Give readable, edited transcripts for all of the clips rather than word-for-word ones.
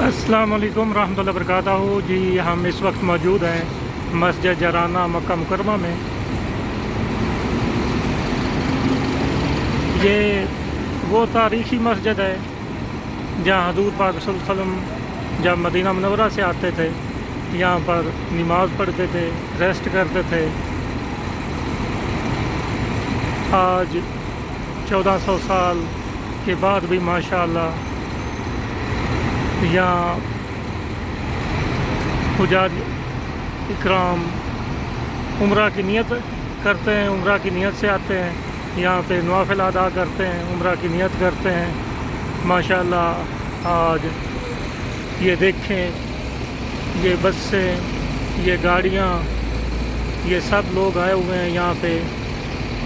अस्सलाम वालेकुम रहमतुल्लाहि व बरकातहू जी। हम इस वक्त मौजूद हैं मस्जिद जराना मक्का मुकरमा में। ये वो तारीख़ी मस्जिद है जहाँ हज़ूर पाक सल्लल्लाहु अलैहि वसल्लम जब मदीना मुनव्वरा से आते थे यहाँ पर नमाज़ पढ़ते थे, रेस्ट करते थे। आज 1400 साल के बाद भी माशाअल्लाह यहाँ हुजाज इकराम उम्रा की नियत करते हैं, उम्रा की नियत से आते हैं, यहाँ पे नवाफिल अदा करते हैं, उम्रा की नियत करते हैं। माशाअल्लाह आज ये देखें, ये बसें, ये गाड़ियाँ, ये सब लोग आए हुए हैं यहाँ पे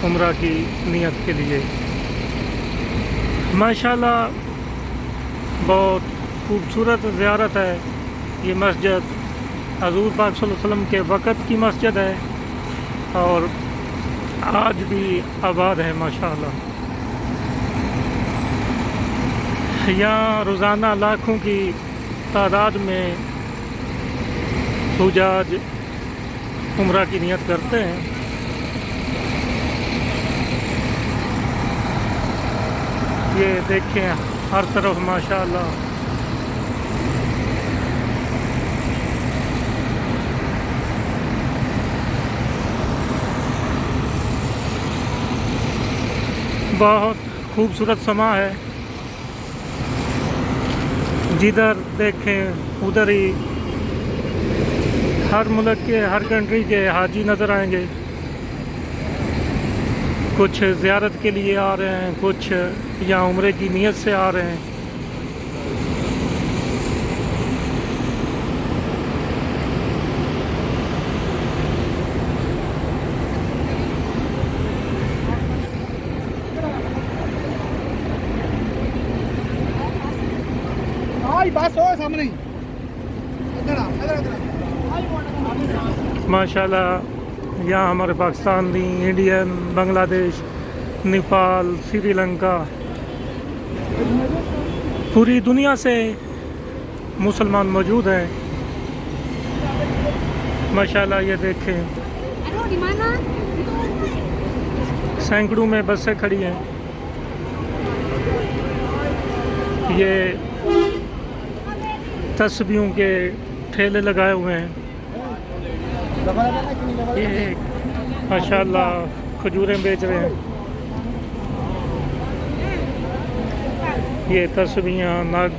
उम्रा की नियत के लिए। माशाअल्लाह बहुत खूबसूरत ज़ियारत है। ये मस्जिद हज़ूर पाक सल्लल्लाहु अलैहि वसल्लम के वक़्त की मस्जिद है और आज भी आबाद है माशाअल्लाह। यहाँ रोज़ाना लाखों की तादाद में हुजाज उम्रा की नियत करते हैं। ये देखें हर तरफ माशाअल्लाह बहुत खूबसूरत समा है। जिधर देखें उधर ही हर मुल्क के, हर कंट्री के हाजी नज़र आएंगे। कुछ ज़ियारत के लिए आ रहे हैं, कुछ यहाँ उम्रे की नीयत से आ रहे हैं। माशाल्लाह यहाँ हमारे पाकिस्तानी, इंडियन, बांग्लादेश, नेपाल, श्रीलंका, पूरी दुनिया से मुसलमान मौजूद हैं। माशाल्लाह ये देखें सैकड़ों में बसें खड़ी हैं। ये तस्बीहों के ठेले लगाए हुए हैं। ये माशाअल्लाह खजूरें बेच रहे हैं। ये तस्बीहां, नग,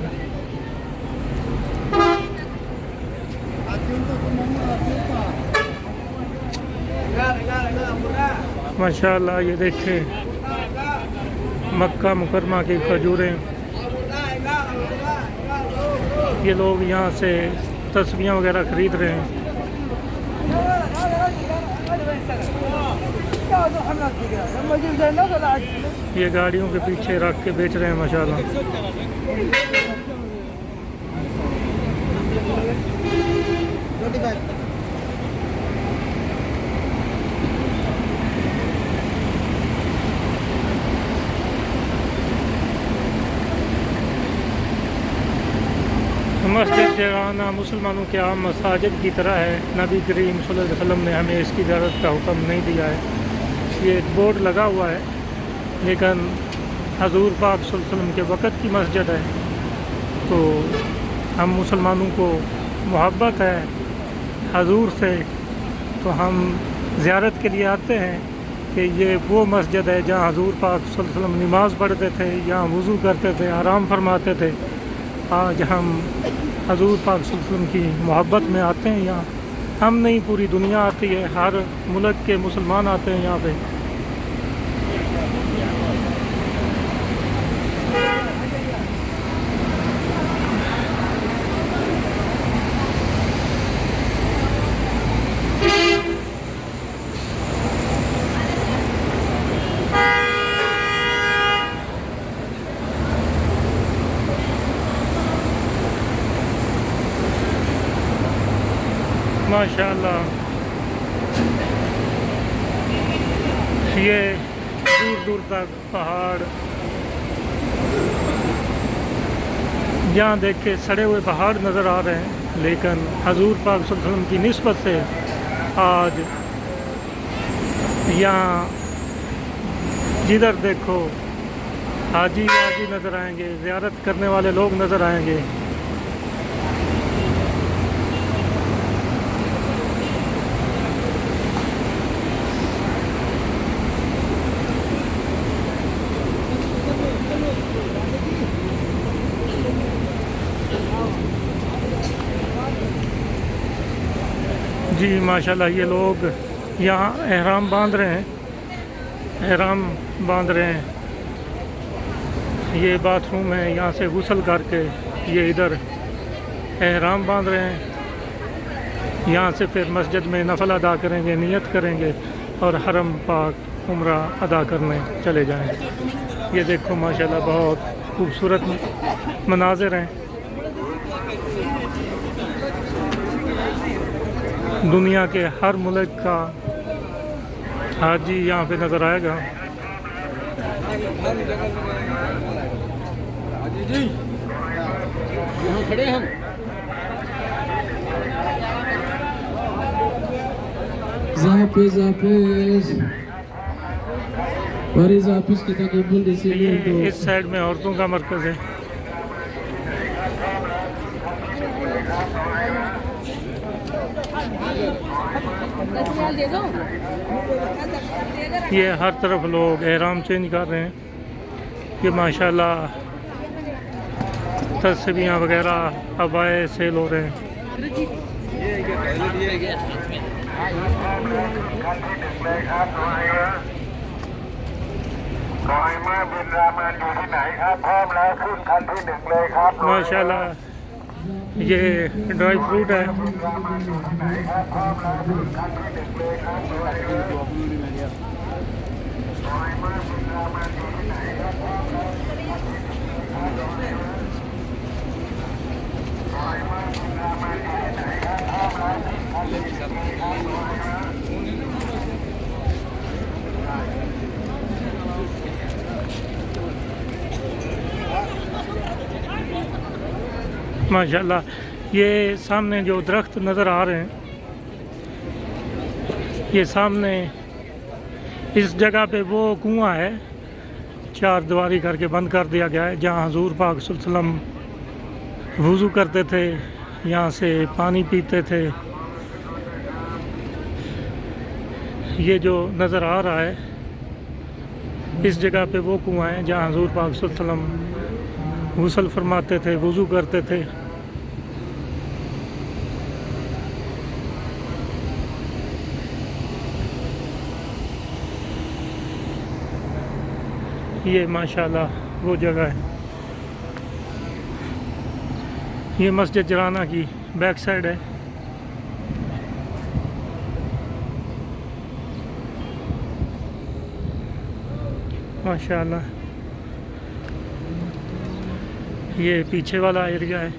माशाअल्लाह ये देखें मक्का मुकरमा की खजूरें। ये लोग यहाँ से तस्बीहां वगैरह ख़रीद रहे हैं। ये गाड़ियों के पीछे रख के बेच रहे हैं माशाअल्लाह। मस्जिद जराना मुसलमानों के आम मसाजिद की तरह है। नबी करीम सल्लल्लाहु अलैहि वसल्लम ने हमें इसकी ज़ियारत का हुक्म नहीं दिया है। ये एक बोर्ड लगा हुआ है, लेकिन हज़ूर पाक सल्लल्लाहु अलैहि वसल्लम के वक़्त की मस्जिद है, तो हम मुसलमानों को मोहब्बत है हज़ूर से, तो हम ज़ियारत के लिए आते हैं कि ये वो मस्जिद है जहाँ हज़ूर पाक सल्लल्लाहु अलैहि वसल्लम नमाज़ पढ़ते थे, यहाँ वज़ू करते थे, आराम फरमाते थे। आज हम हज़ूर पाक सल्लल्लाहु अलैहि वसल्लम की मोहब्बत में आते हैं। यहाँ हम नहीं, पूरी दुनिया आती है, हर मुल्क के मुसलमान आते हैं यहाँ पे। माशाअल्लाह ये दूर दूर तक पहाड़, यहाँ देख के सड़े हुए पहाड़ नज़र आ रहे हैं, लेकिन हजूर पाक सल्लल्लाहु अलैहि वसल्लम की निस्बत से आज यहाँ जिधर देखो हाजी हाजी नज़र आएंगे, ज़ियारत करने वाले लोग नज़र आएंगे। जी माशाल्लाह, ये लोग यहाँ एहराम बांध रहे हैं, एहराम बांध रहे हैं। ये बाथरूम है, यहाँ से गुस्ल करके ये इधर एहराम बांध रहे हैं। यहाँ से फिर मस्जिद में नफल अदा करेंगे, नियत करेंगे और हरम पाक उम्रा अदा करने चले जाएंगे। ये देखो माशाल्लाह बहुत खूबसूरत मनाज़िर हैं। दुनिया के हर मुल्क का हाजी यहाँ पे नज़र आएगा। जी यहाँ खड़े हम। इस साइड में औरतों का मरकज़ है। ये हर तरफ लोग एहराम चेंज कर रहे हैं। ये माशाल्लाह तस्बीहां वगैरह अबाए सेल हो रहे हैं। माशाल्लाह ये ड्राई फ्रूट है। माशाल्लाह, ये सामने जो दरख्त नज़र आ रहे हैं, ये सामने इस जगह पे वो कुआं है, चार दीवारी करके बंद कर दिया गया है, जहाँ हजूर पाक सल्लल्लाहु अलैहि वसल्लम वुज़ू करते थे, यहाँ से पानी पीते थे। ये जो नज़र आ रहा है, इस जगह पे वो कुआं है जहाँ हजूर पाक सल्लल्लाहु अलैहि वसल्लम गुस्ल फरमाते थे, वुज़ू करते थे। ये माशाल्लाह वो जगह है। ये मस्जिद जराना की बैक साइड है। माशाल्लाह ये पीछे वाला एरिया है।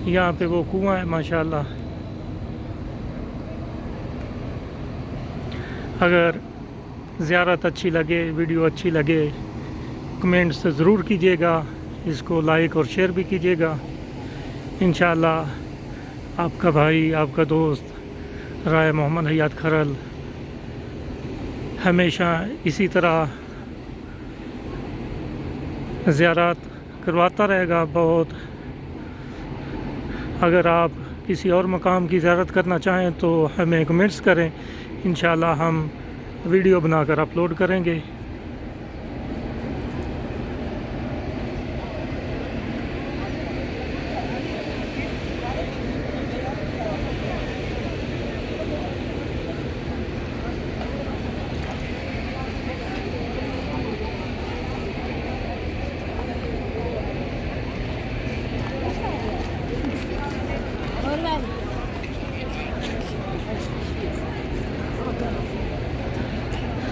यहाँ पे वो कुआं है। माशाल्लाह अगर ज़ियारत अच्छी लगे, वीडियो अच्छी लगे, कमेंट्स ज़रूर कीजिएगा, इसको लाइक और शेयर भी कीजिएगा। इंशाअल्लाह आपका भाई, आपका दोस्त राय मोहम्मद हयात खरल हमेशा इसी तरह ज़ियारत करवाता रहेगा। बहुत अगर आप किसी और मकाम की ज़ियारत करना चाहें तो हमें कमेंट्स करें, इंशाअल्लाह हम वीडियो बनाकर अपलोड करेंगे।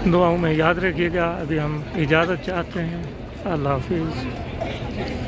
दुआओं में याद रखिएगा। अभी हम इजाज़त चाहते हैं। अल्लाह हाफिज़।